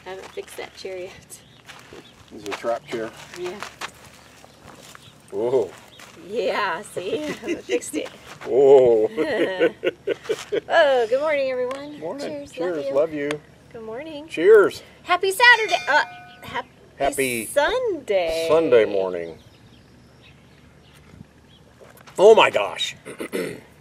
I haven't fixed that chair yet. This is a trap chair. Yeah. Whoa. Yeah, see? I haven't fixed it. Whoa. Oh, good morning, everyone. Morning. Cheers. Cheers. Love you. Good morning. Cheers. Happy Saturday. Happy Sunday. Sunday morning. Oh my gosh.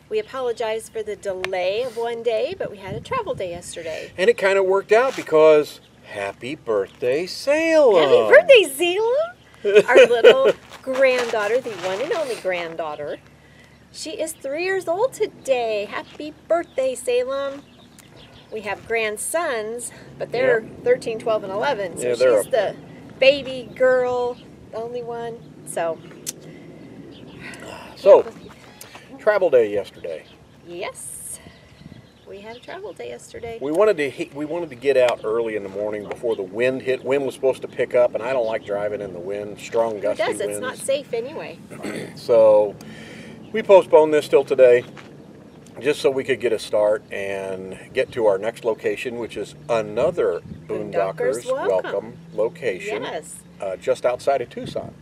We apologize for the delay of one day, but we had a travel day yesterday. And it kind of worked out because happy birthday, Salem. Happy birthday, Salem. Our little granddaughter, the one and only granddaughter. She is 3 years old today. Happy birthday, Salem. We have grandsons, but they're 13, 12, and 11. So she's the baby girl, the only one. So, travel day yesterday. Yes, we had a travel day yesterday. We wanted to get out early in the morning before the wind hit. Wind was supposed to pick up, and I don't like driving in the wind, strong gusty winds. It does. It's not safe anyway. So we postponed this till today, just so we could get a start and get to our next location, which is another Boondockers Welcome location. Yes. Just outside of Tucson.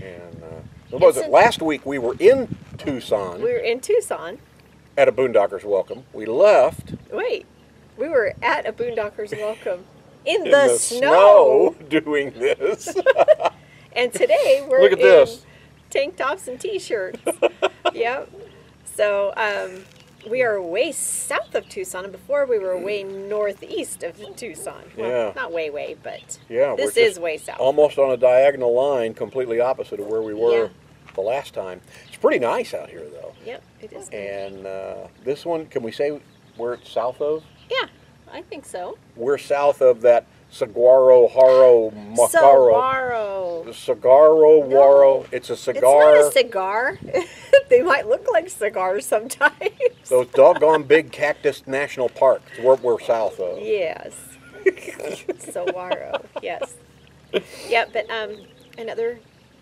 And what was it? Last week we were in Tucson. We were in Tucson. At a Boondockers Welcome. We left. Wait. We were at a Boondockers Welcome in the snow doing this. And today we're Look at this. Tank tops and t-shirts. Yep. So we are way south of Tucson, and before we were way northeast of Tucson. Well, not way, but this is way south. Almost on a diagonal line, completely opposite of where we were the last time. It's pretty nice out here, though. Yep, it is. And this one, can we say where it's south of? Yeah, I think so. We're south of that Saguaro, Haro, Macaro. Saguaro, Waro. It's a cigar. It's not a cigar. They might look like cigars sometimes. Those doggone big Cactus National Park. It's where we're south of. Yes. Saguaro. Yes. Yeah, but another,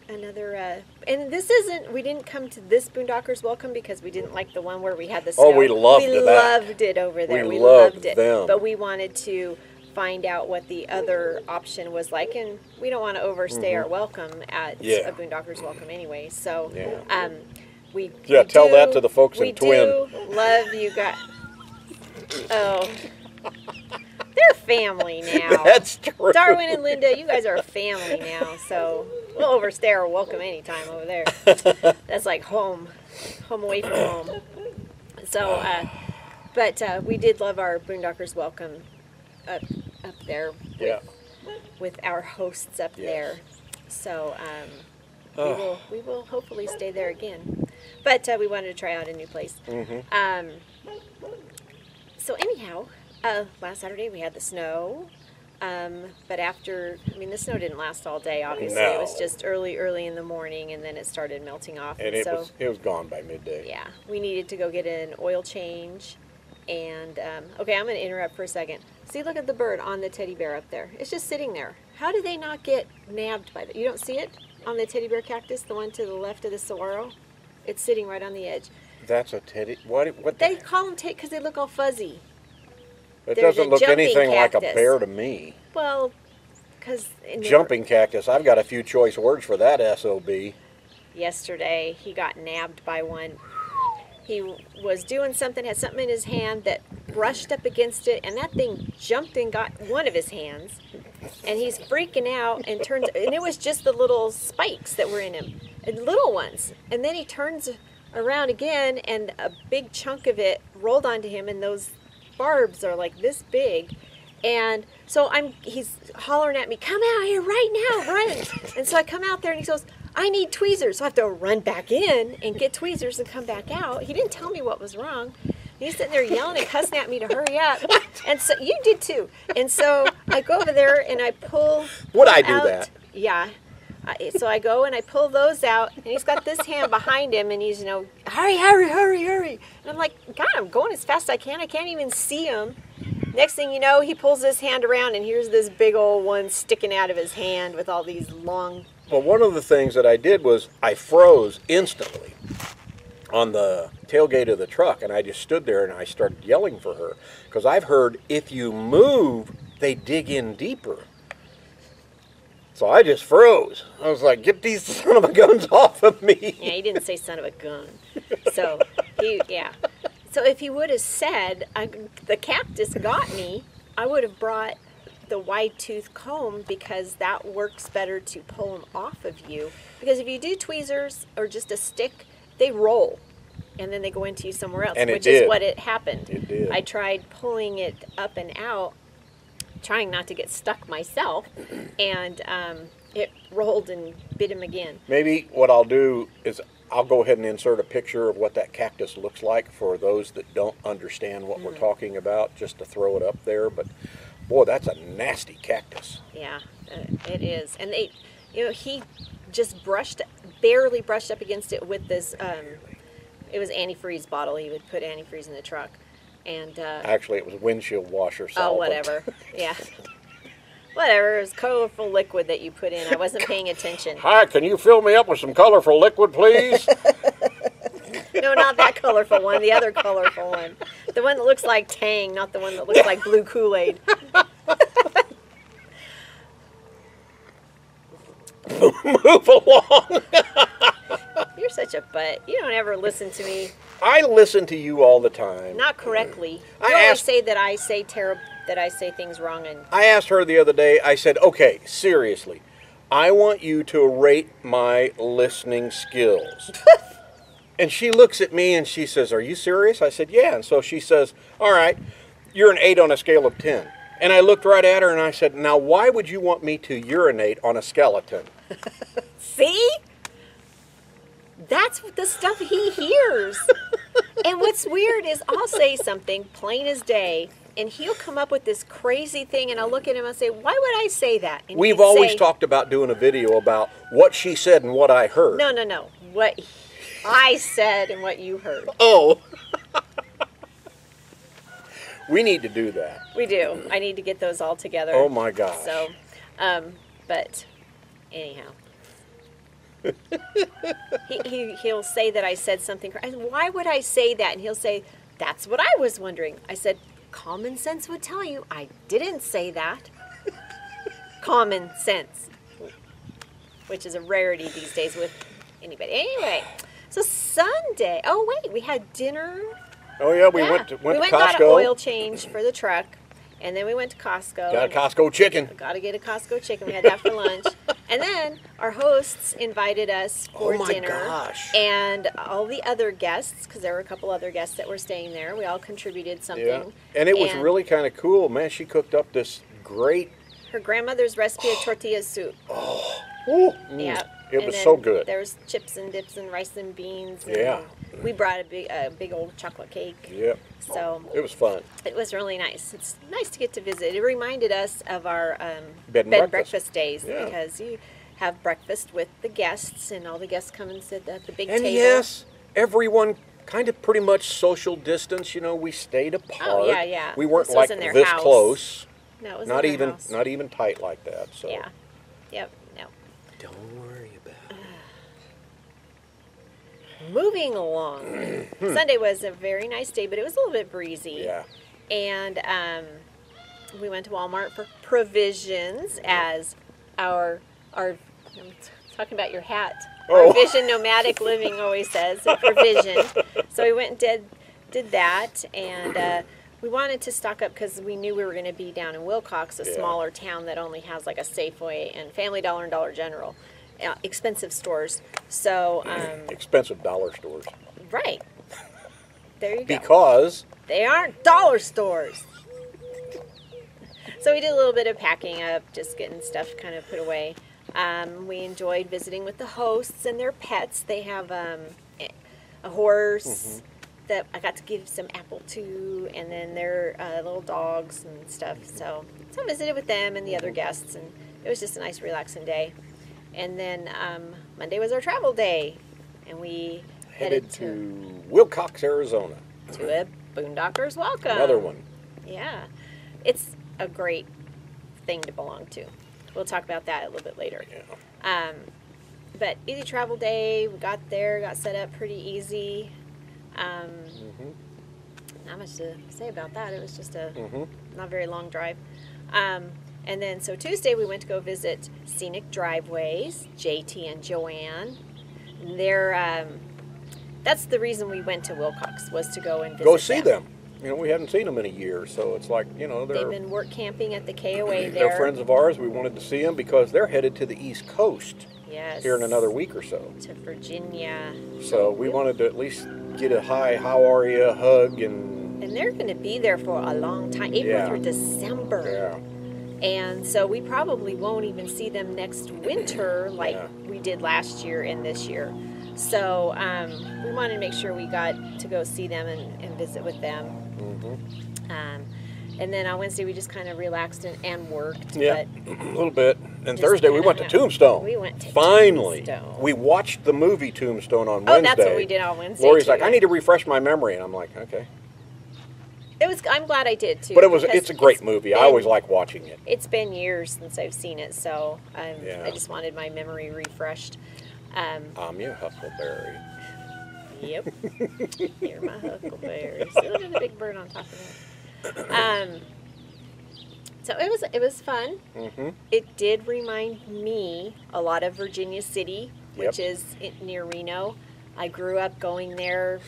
and this isn't. We didn't come to this Boondockers Welcome because we didn't like the one where we had the snow. Oh, we loved that. We loved it over there. We loved it. But we wanted to find out what the other option was like, and we don't want to overstay our welcome at a Boondockers Welcome anyway. So, we tell that to the folks in Twin. We do love you guys. Oh, they're family now. That's true. Darwin and Linda, you guys are a family now, so we'll overstay our welcome anytime over there. That's like home away from home. So, but we did love our Boondockers Welcome up there with our hosts up there. So we will hopefully stay there again. But we wanted to try out a new place. So anyhow, last Saturday we had the snow. But after, the snow didn't last all day, obviously. No. It was just early in the morning, and then it started melting off. And it was gone by midday. Yeah, we needed to go get an oil change. And, okay, I'm going to interrupt for a second. See, look at the bird on the teddy bear up there. It's just sitting there. How do they not get nabbed by that? You don't see it on the teddy bear cactus, the one to the left of the saguaro? It's sitting right on the edge. That's a teddy... What they call them teddy because they look all fuzzy. It doesn't look anything like a bear to me. Well, because... Jumping cactus. I've got a few choice words for that SOB. Yesterday, he got nabbed by one. He was doing something, had something in his hand that brushed up against it, and that thing jumped and got one of his hands. And he's freaking out and and it was just the little spikes that were in him, and little ones. And then he turns around again, and a big chunk of it rolled onto him, and those barbs are like this big. And so he's hollering at me, "Come out here right now, run!" And so I come out there, and he goes, "I need tweezers." So I have to run back in and get tweezers and come back out. He didn't tell me what was wrong. He's sitting there yelling and cussing at me to hurry up. And so you did too. And so I go over there and I pull Would I do out, that? Yeah. So I go and I pull those out, and he's got this hand behind him, and he's, hurry. And I'm like, God, I'm going as fast as I can. I can't even see him. Next thing you know, he pulls his hand around, and here's this big old one sticking out of his hand with all these long... Well, one of the things that I did was I froze instantly on the tailgate of the truck, and I just stood there and I started yelling for her. Because I've heard if you move they dig in deeper. So I just froze. I was like, get these son of a guns off of me. Yeah, he didn't say son of a gun. So, yeah. So if he would have said, the cactus got me, I would have brought the wide tooth comb, because that works better to pull them off of you. Because if you do tweezers or just a stick, they roll. And then they go into you somewhere else, and which is what it happened. It did. I tried pulling it up and out, trying not to get stuck myself, and it rolled and bit him again. Maybe what I'll do is I'll go ahead and insert a picture of what that cactus looks like for those that don't understand what we're talking about, just to throw it up there. But boy, that's a nasty cactus. Yeah, it is. And they, he just barely brushed up against it with this, it was antifreeze bottle. He would put antifreeze in the truck. And actually, it was windshield washer solvent. Oh, whatever. Yeah. Whatever. It was colorful liquid that you put in. I wasn't paying attention. Hi, can you fill me up with some colorful liquid, please? No, not that colorful one. The other colorful one. The one that looks like Tang, not the one that looks like blue Kool-Aid. Move along. You're such a butt. You don't ever listen to me. I listen to you all the time. Not correctly. You always say that I say things wrong. And I asked her the other day, I said, okay, seriously, I want you to rate my listening skills. And she looks at me and she says, are you serious? I said, yeah. And so she says, all right, you're an 8 on a scale of 10. And I looked right at her and I said, now why would you want me to urinate on a skeleton? See? That's the stuff he hears. And what's weird is I'll say something plain as day, and he'll come up with this crazy thing, and I'll look at him and say, why would I say that? And we've always talked about doing a video about what she said and what I heard. No. What I said and what you heard. Oh. We need to do that. We do. I need to get those all together. Oh my gosh. So, but anyhow. He'll say that I said something. Why would I say that? And he'll say, that's what I was wondering. I said, common sense would tell you I didn't say that. Common sense. Which is a rarity these days with anybody. Anyway, so Sunday. Oh, wait, we had dinner. Oh, yeah, we went to Costco. Got an oil change for the truck. And then we went to Costco. Got a Costco chicken. Got to get a Costco chicken. We had that for lunch. And then our hosts invited us for dinner. Oh, my gosh. And all the other guests, because there were a couple other guests that were staying there, we all contributed something. Yeah. And it was really kind of cool. Man, she cooked up this great... Her grandmother's recipe of tortilla soup. Oh. Yeah. It was so good. There was chips and dips and rice and beans. And yeah. We brought a big old chocolate cake. Yeah. So it was fun. It was really nice. It's nice to get to visit. It reminded us of our bed and breakfast days, yeah. Because you have breakfast with the guests, and all the guests come and sit at the big and table. Yes, everyone kind of pretty much social distance. You know, we stayed apart. Oh yeah. We weren't this like in their this house. close. No, it was not in their even house. not even tight like that. So yeah. Yep. No. Don't worry about it. Moving along. Sunday was a very nice day, but it was a little bit breezy. Yeah. And we went to Walmart for provisions, as our I'm talking about your hat. Oh. Our Vision Nomadic Living always says, a provision. So we went and did that, and we wanted to stock up because we knew we were going to be down in Wilcox, a smaller town that only has like a Safeway and Family Dollar and Dollar General. Expensive stores. So expensive dollar stores. Right. There you go. Because they aren't dollar stores. So we did a little bit of packing up, just getting stuff kind of put away. We enjoyed visiting with the hosts and their pets. They have a horse that I got to give some apple to, and then their little dogs and stuff. So I visited with them and the other guests, and it was just a nice relaxing day. And then Monday was our travel day, and we headed to Wilcox, Arizona. To a Boondockers Welcome. Another one. Yeah. It's a great thing to belong to. We'll talk about that a little bit later. Yeah. But easy travel day. We got there, got set up pretty easy. not much to say about that. It was just a Mm-hmm. not very long drive. And then, so Tuesday we went to go visit Scenic Driveways, JT and Joanne. That's the reason we went to Wilcox, was to go and visit Go see them. You know, we haven't seen them in a year, so it's like, you know, They've been work camping at the KOA there. They're friends of ours. We wanted to see them because they're headed to the East Coast. Yes. Here in another week or so. To Virginia. So we wanted to at least get a hi, how are you, hug, and they're going to be there for a long time, April through December. Yeah. And so we probably won't even see them next winter like we did last year and this year. So we wanted to make sure we got to go see them and visit with them. Mm-hmm. And then on Wednesday we just kind of relaxed and worked. Yeah, but a little bit. And Thursday we went to Tombstone. We went to Finally. Tombstone. We watched the movie Tombstone on Oh, Wednesday. that's what we did on Wednesday. Lori's too. like, I need to refresh my memory, and I'm like, okay. I'm glad I did too. But it's a great movie. I always like watching it. It's been years since I've seen it, so Yeah. I just wanted my memory refreshed. I'm your Huckleberry. Yep. You're my huckleberry. See, look at the big bird on top of it. So it was fun. Mm-hmm. It did remind me a lot of Virginia City, which Yep. is near Reno. I grew up going there.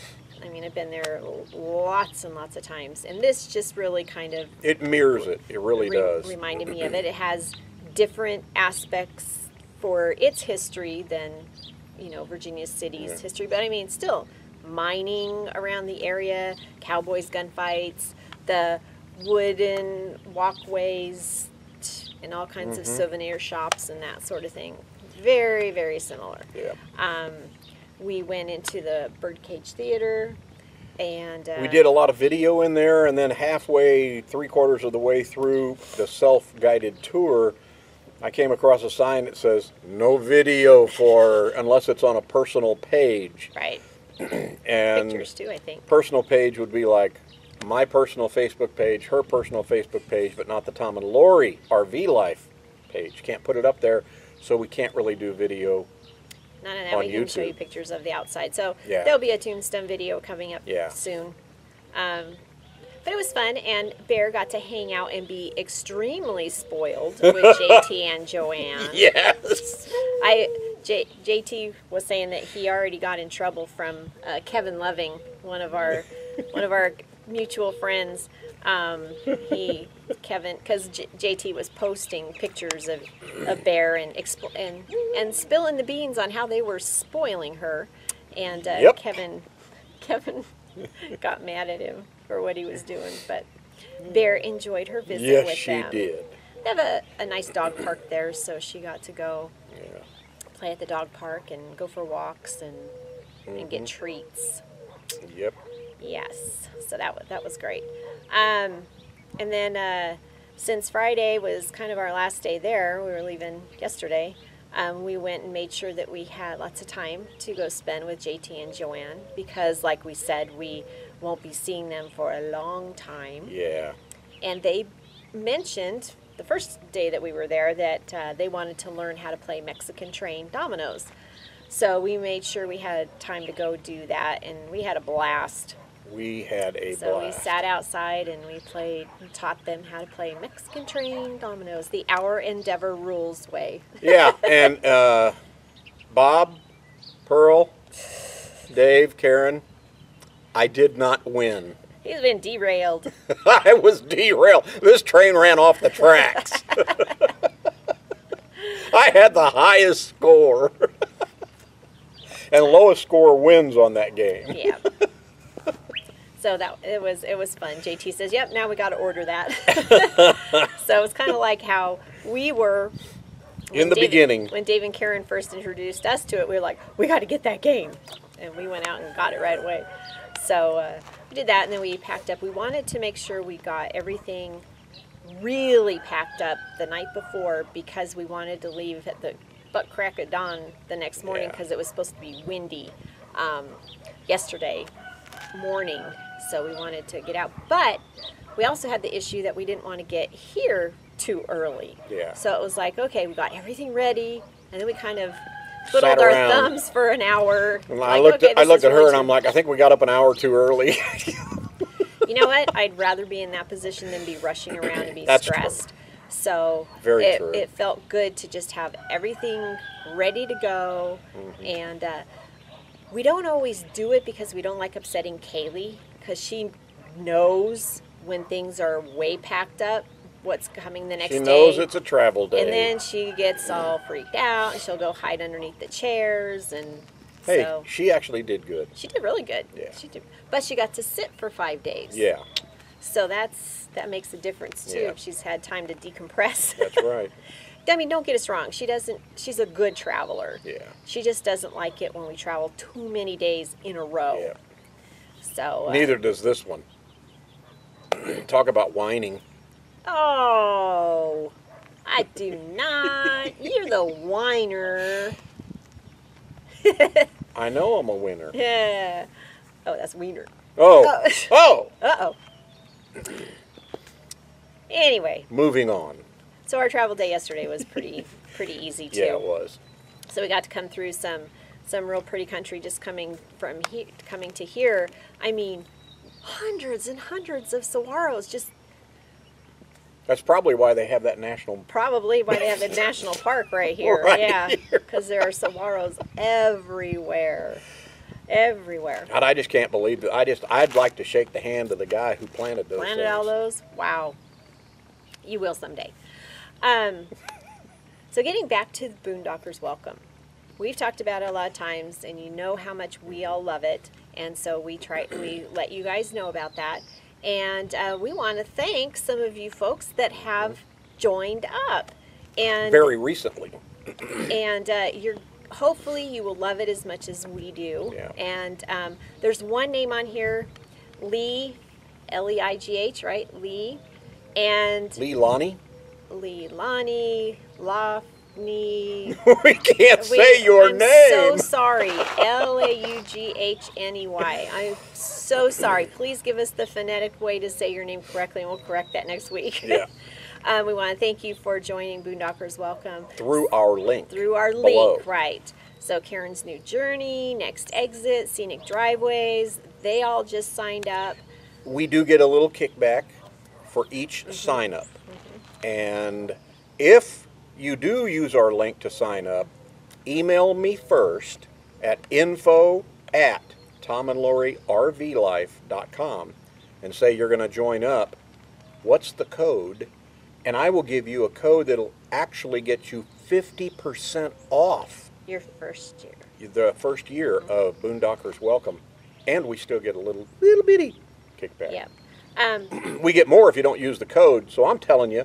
I mean, I've been there lots and lots of times, and this just really kind of It mirrors it. It really does. reminded me of it. It has different aspects for its history than, Virginia City's history. But I mean, still, mining around the area, cowboys, gunfights, the wooden walkways, and all kinds of souvenir shops and that sort of thing. Very, very similar. Yeah. We went into the Birdcage Theater, and We did a lot of video in there, and then halfway, 3/4 of the way through the self-guided tour, I came across a sign that says, no video unless it's on a personal page. right, And pictures too, I think. personal page would be like my personal Facebook page, her personal Facebook page, but not the Tom and Lori RV Life page. Can't put it up there, so we can't really do video. None of that. On We can show YouTube. you pictures of the outside. So Yeah. there'll be a Tombstone video coming up soon. But it was fun, and Bear got to hang out and be extremely spoiled with JT and Joanne. Yes. JT was saying that he already got in trouble from Kevin Loving, one of our mutual friends. Kevin, because JT was posting pictures of Bear and spilling the beans on how they were spoiling her, and Kevin got mad at him for what he was doing. But Bear enjoyed her visit Yes, with she them. did. They have a nice dog park there, so she got to go play at the dog park and go for walks and get treats. Yep. Yes, so that was great. And then since Friday was kind of our last day there, we were leaving yesterday, we went and made sure that we had lots of time to go spend with JT and Joanne, because like we said, we won't be seeing them for a long time. Yeah. And they mentioned the first day that we were there that they wanted to learn how to play Mexican train dominoes. So we made sure we had time to go do that, and we had a blast. We had a So we blast. sat outside and we taught them how to play Mexican train dominoes, the Our Endeavor Rules way. Yeah, and Bob, Pearl, Dave, Karen, I did not win. He's been derailed. I was derailed. This train ran off the tracks. I had the highest score. And lowest score wins on that game. Yeah. So it was fun. JT says, "Yep, now we got to order that." So it's kind of like how we were In the beginning. when Dave and Karen first introduced us to it. We were like, "We got to get that game," and we went out and got it right away. So we did that, and then we packed up. We wanted to make sure we got everything really packed up the night before, because we wanted to leave at the butt crack of dawn the next morning, because it was supposed to be windy yesterday morning. So we wanted to get out, but we also had the issue that we didn't want to get here too early. Yeah. So it was like, okay, we got everything ready, and then we kind of twiddled Sat our around. thumbs for an hour. And Like, I looked okay, at this is her really and I'm like, I think we got up an hour too early. You know what? I'd rather be in that position than be rushing around and be That's stressed. True. So Very true. It felt good to just have everything ready to go. And we don't always do it because we don't like upsetting Kaylee, because she knows when things are way packed up what's coming the next day. She knows it's a travel day. And then she gets all freaked out, and she'll go hide underneath the chairs. And hey, so she actually did good. she did really good. Yeah. She did, but she got to sit for 5 days. Yeah. So that makes a difference too. Yeah. If she's had time to decompress. That's right. I mean, don't get us wrong. She's a good traveler. Yeah. She just doesn't like it when we travel too many days in a row. Yeah. So Neither does this one. Talk about whining. Oh, I do not. You're the whiner. I know I'm a winner. Yeah. Oh, that's wiener. Oh. Oh. Uh-oh. Anyway, Moving on. so our travel day yesterday was pretty easy too. Yeah, it was. So we got to come through some real pretty country just coming to here. I mean, hundreds and hundreds of saguaros, just That's probably why they have that national. probably why they have the national park right here. Right yeah, here. because there are saguaros everywhere. Everywhere. God, I just can't believe it. I'd like to shake the hand of the guy who planted those Planted things. all those? Wow. You will someday. So getting back to the Boondockers Welcome. We've talked about it a lot of times, and you know how much we all love it. And so we let you guys know about that. And we want to thank some of you folks that have joined up. And Very recently. and hopefully you will love it as much as we do. Yeah. And there's one name on here, Lee, Leigh, right? Lee. And Leilani? Leilani, Lafni. We can't say your I'm name. so sorry. Laugney. I'm so sorry. Please give us the phonetic way to say your name correctly, and we'll correct that next week. Yeah. We want to thank you for joining Boondockers Welcome. Through our link. Through our below. link, right. So Karen's New Journey, Next Exit, Scenic Driveways, they all just signed up. We do get a little kickback for each sign up. And if you do use our link to sign up, email me first at info@TomandLoriRVLife.com and say you're going to join up. What's the code? And I will give you a code that'll actually get you 50% off Your first year. the first year of Boondockers Welcome. And we still get a little bitty kickback. Yeah. We get more if you don't use the code, so I'm telling you,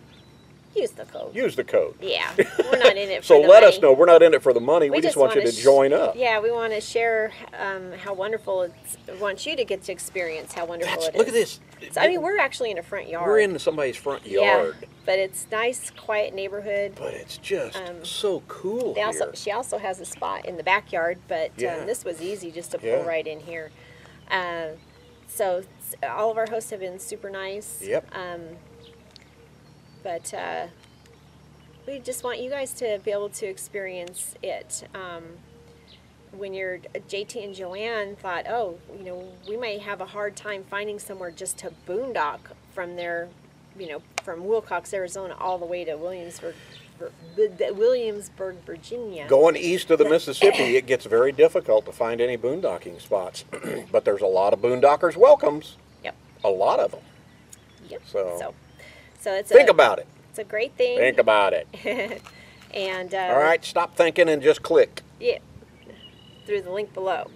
Use the code. use the code. Yeah. We're not in it for So the let money. us know. We're not in it for the money. We just want you wanna to join up. Yeah, we want to share how wonderful it's. We want you to get to experience how wonderful it is. Look at this. So, I mean, we're actually in a front yard. We're in somebody's front yard. Yeah, but it's nice, quiet neighborhood. But it's just so cool They also, here. she also has a spot in the backyard, but Yeah. this was easy just to pull Yeah. right in here. So all of our hosts have been super nice. Yep. But we just want you guys to be able to experience it. When JT and Joanne thought, oh, we may have a hard time finding somewhere just to boondock from there, from Wilcox, Arizona, all the way to Williamsburg, Virginia. Going east of the Mississippi, it gets very difficult to find any boondocking spots. But there's a lot of Boondockers Welcomes. Yep. A lot of them. Yep. So it's think about it. It's a great thing. Think about it. And All right, stop thinking and just click. yeah, through the link below.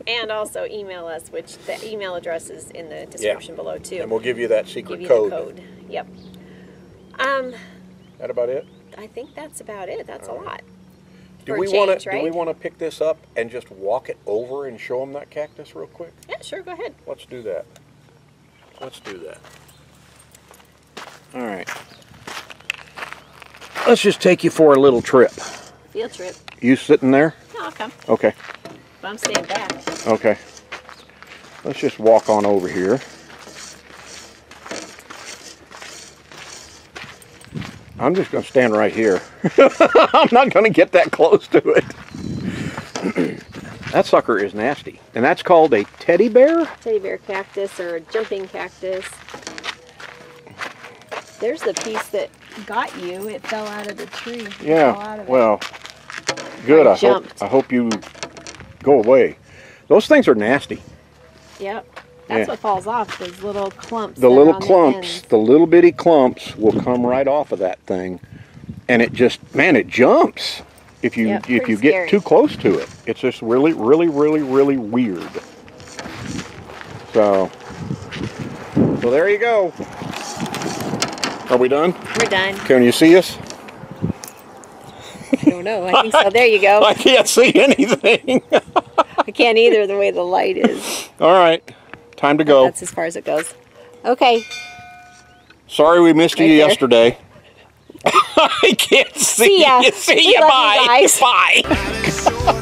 And also email us, which the email address is in the description below too. And we'll give you that secret Give you code. the code. Yep. That about it? I think that's about it. That's All a right. lot. Do For we a want change, to right? do we want to pick this up and just walk it over and show them that cactus real quick? Yeah, sure. Go ahead. Let's do that. Let's do that. All right. Let's just take you for a little trip. Field trip. You sitting there? No, I'll come. Okay. But I'm staying back. Okay. Let's just walk on over here. I'm just going to stand right here. I'm not going to get that close to it. That sucker is nasty. And that's called a teddy bear? Teddy bear cactus or a jumping cactus. There's the piece that got you. It fell out of the tree. Yeah, well, good. I hope you go away. Those things are nasty. Yep. That's what falls off, those little clumps. The little clumps, the little bitty clumps will come right off of that thing. And it just, man, it jumps. If you get too close to it, it's just really, really, really, really weird. So there you go. Are we done? We're done. Can you see us? I don't know. I think so. There you go. I can't see anything. I can't either, the way the light is. All right, time to go. That's as far as it goes. Okay. Sorry we missed you yesterday. I can't see you. See ya. Bye. Bye.